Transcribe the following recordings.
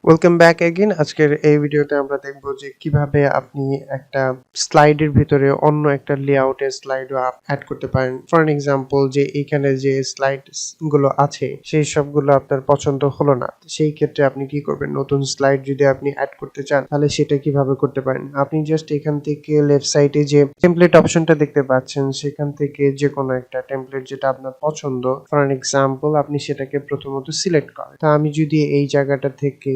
Welcome back again. আজকের এই ভিডিওতে আমরা দেখব যে কিভাবে আপনি একটা স্লাইডের ভিতরে অন্য একটা লেআউটের স্লাইডও অ্যাড করতে পারেন। ফর এন এক্সাম্পল, যে এখানে যে স্লাইড গুলো আছে সেই সবগুলো আপনার পছন্দ হলো না, সেই ক্ষেত্রে আপনি কি করবেন? নতুন স্লাইড যদি আপনি অ্যাড করতে চান তাহলে সেটা কিভাবে করতে পারেন? আপনি জাস্ট এখান থেকে লেফট সাইডে যে টেমপ্লেট অপশনটা দেখতে পাচ্ছেন সেখান থেকে যে কোনো একটা টেমপ্লেট যেটা আপনার পছন্দ, ফর এন এক্সাম্পল আপনি সেটাকে প্রথমত সিলেক্ট করেন। তা আমি যদি এই জায়গাটা থেকে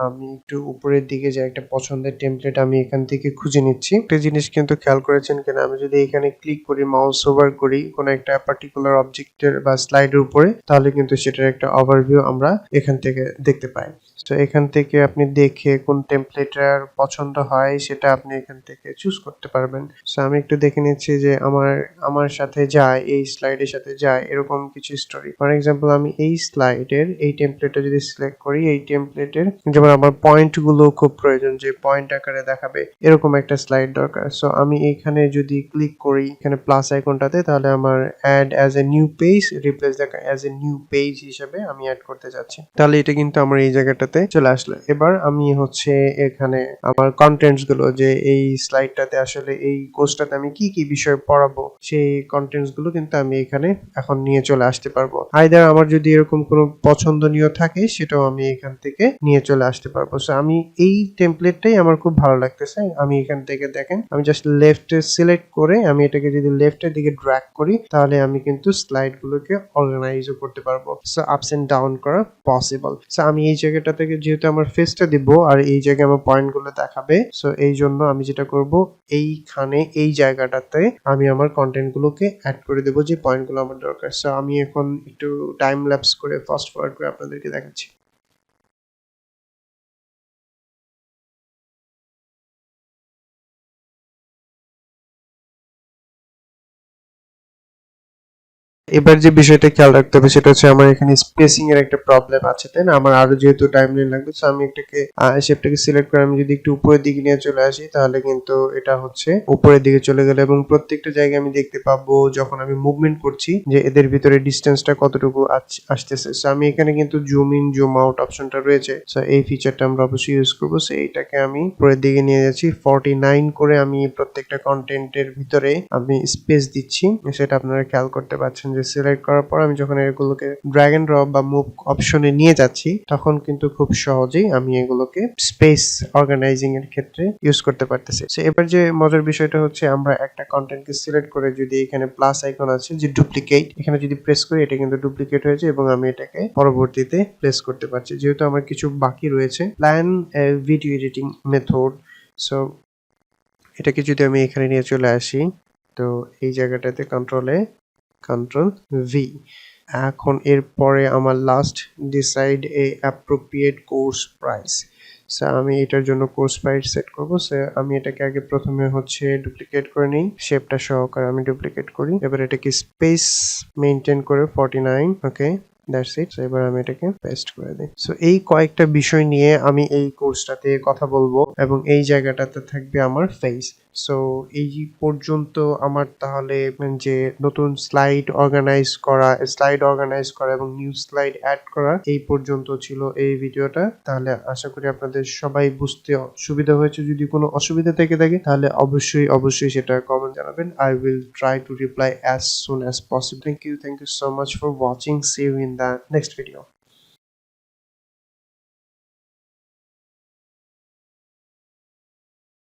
আমি একটু উপরের দিকে যে একটা পছন্দের টেমপ্লেট আমি এখান থেকে খুঁজে নিচ্ছি। একটা জিনিস কিন্তু খেয়াল করেছেন কিনা, আমি যদি এখানে ক্লিক করি, মাউস ওভার করি কোনো একটা পার্টিকুলার অবজেক্টের বা স্লাইডের উপরে, তাহলে কিন্তু সেটার একটা ওভারভিউ আমরা এখান থেকে দেখতে পাই। তো এখান থেকে আপনি দেখে কোন টেমপ্লেটার পছন্দ হয় সেটা আপনি এখান থেকে চুজ করতে পারবেন। সো আমি একটু দেখে নিচ্ছি যে আমার সাথে যায়, এই স্লাইডের সাথে যায় এরকম কিছু স্টোরি। ফর এক্সাম্পল, আমি এই স্লাইডের এই টেমপ্লেটটা যদি সিলেক্ট করি, এই টেমপ্লেটের যেমন আমার পয়েন্ট গুলো খুব প্রয়োজন, যে পয়েন্ট আকারে দেখাবে এরকম একটা স্লাইড দরকার। সো আমি এখানে যদি ক্লিক করি এখানে প্লাস আইকনটাতে, তাহলে আমার add as a new page, replace the as a new page হিসেবে আমি অ্যাড করতে যাচ্ছি। তাহলে এটা কিন্তু আমার এই জায়গাটাতে চলে আসলো। এবার আমি হচ্ছে এখানে আমার কন্টেন্টস গুলো, যে এই স্লাইডটাতে আসলে এই কোর্সটাতে আমি কি কি বিষয় পড়াবো সেই কন্টেন্টস গুলো কিন্তু আমি এখানে এখন নিয়ে চলে আসতে পারবো। আইদার আমার যদি এরকম কোনো পছন্দনীয় থাকে সেটাও আমি এখান থেকে নিয়ে চলে আসতে পারবো। সো আমি এই টেমপ্লেটটাই আমার খুব ভালো লাগতেছে। আমি এখান থেকে দেখেন, আমি জাস্ট লেফটে সিলেক্ট করে আমি এটাকে যদি লেফটের দিকে ড্র্যাগ করি তাহলে আমি কিন্তু স্লাইড গুলোকে অর্গানাইজও করতে পারবো। সো আপস এন্ড ডাউন করা পসিবল। সো আমি এই জায়গাটা থেকে যেহেতু আমার ফেসটা দিব আর এই জায়গায় আমার পয়েন্ট গুলো দেখাবে, সো এই জন্য আমি যেটা করব, এইখানে এই জায়গাটাতে আমি আমার কন্টেন্ট গুলোকে অ্যাড করে দেবো যে পয়েন্ট গুলো আমার দরকার। সো আমি এখন একটু টাইম ল্যাপস করে ফাস্ট ফরওয়ার্ড করে আপনাদেরকে দেখাচ্ছি। এবার যে বিষয়টা খেয়াল রাখতে হবে সেটা হচ্ছে আমার এখানে স্পেসিং এর একটা প্রবলেম আছে, তাই না? আমার আরো যেহেতু টাইমলাইন লাগবে, সো আমি এটাকে শেপটাকে সিলেক্ট করে আমি যদি একটু উপরের দিকে নিয়ে চলে আসি তাহলে কিন্তু এটা হচ্ছে উপরের দিকে চলে গেল, এবং প্রত্যেকটা জায়গায় আমি দেখতে পাবো যখন আমি মুভমেন্ট করছি যে এদের ভিতরে ডিসটেন্সটা কতটুকু আসতেছে। সো আমি এখানে কিন্তু জুম ইন জুম আউট অপশনটা রয়েছে, সো এই ফিচারটা আমরা অবশ্যই ইউজ করবো। সো এইটাকে আমি উপরের দিকে নিয়ে যাচ্ছি 49 করে, আমি প্রত্যেকটা কন্টেন্টের ভিতরে আমি স্পেস দিচ্ছি, সেটা আপনারা খেয়াল করতে পারছেন যে সিলেক্ট করার পর আমি যখন এগুলোকে ড্র্যাগ এন্ড ড্রপ বা মুভ অপশনে নিয়ে যাচ্ছি তখন কিন্তু খুব সহজেই আমি এগুলোকে স্পেস অর্গানাইজিং এর ক্ষেত্রে ইউজ করতে পারতেছি। সো এবার যে মজার বিষয়টা হচ্ছে, আমরা একটা কন্টেন্টকে সিলেক্ট করে যদি এখানে প্লাস আইকন আছে যে ডুপ্লিকেট, এখানে যদি প্রেস করি এটা কিন্তু ডুপ্লিকেট হয়েছে এবং আমি এটাকে পরবর্তীতে প্লেস করতে পারছি। যেহেতু আমার কিছু বাকি রয়েছে, plan video editing method. So এটাকে যদি আমি এখানে নিয়ে চলে আসি, তো এই জায়গাটাতে কন্ট্রোল ভি। এখন এরপরে আমার লাস্ট ডিসাইড এ অ্যাপ্রোপ্রিয়েট কোর্স প্রাইস। সো আমি এটার জন্য কোর্স প্রাইস সেট করব। সো আমি এটাকে আগে প্রথমে হচ্ছে ডুপ্লিকেট করে নিই, শেপটা সহকারে আমি ডুপ্লিকেট করি। এবার এটাকে স্পেস মেনটেন করে 49, ওকে দ্যাটস ইট। সো এবার আমি এটাকে পেস্ট করে দিই। সো এই কয়েকটা বিষয় নিয়ে আমি এই কোর্সটাতে কথা বলবো এবং এই জায়গাটাতে থাকবে আমার ফেস। সো এই পর্যন্ত আমার তাহলে যে নতুন স্লাইড অর্গানাইজ করা এবং নিউ স্লাইড অ্যাড করা, এই পর্যন্ত ছিল এই ভিডিওটা। তাহলে আশা করি আপনাদের সবাই বুঝতে সুবিধা হয়েছে। যদি কোনো অসুবিধা থেকে থাকে তাহলে অবশ্যই সেটা কমেন্ট জানাবেন। I will try to reply as soon as possible. Thank you so much for watching. See you in the next video.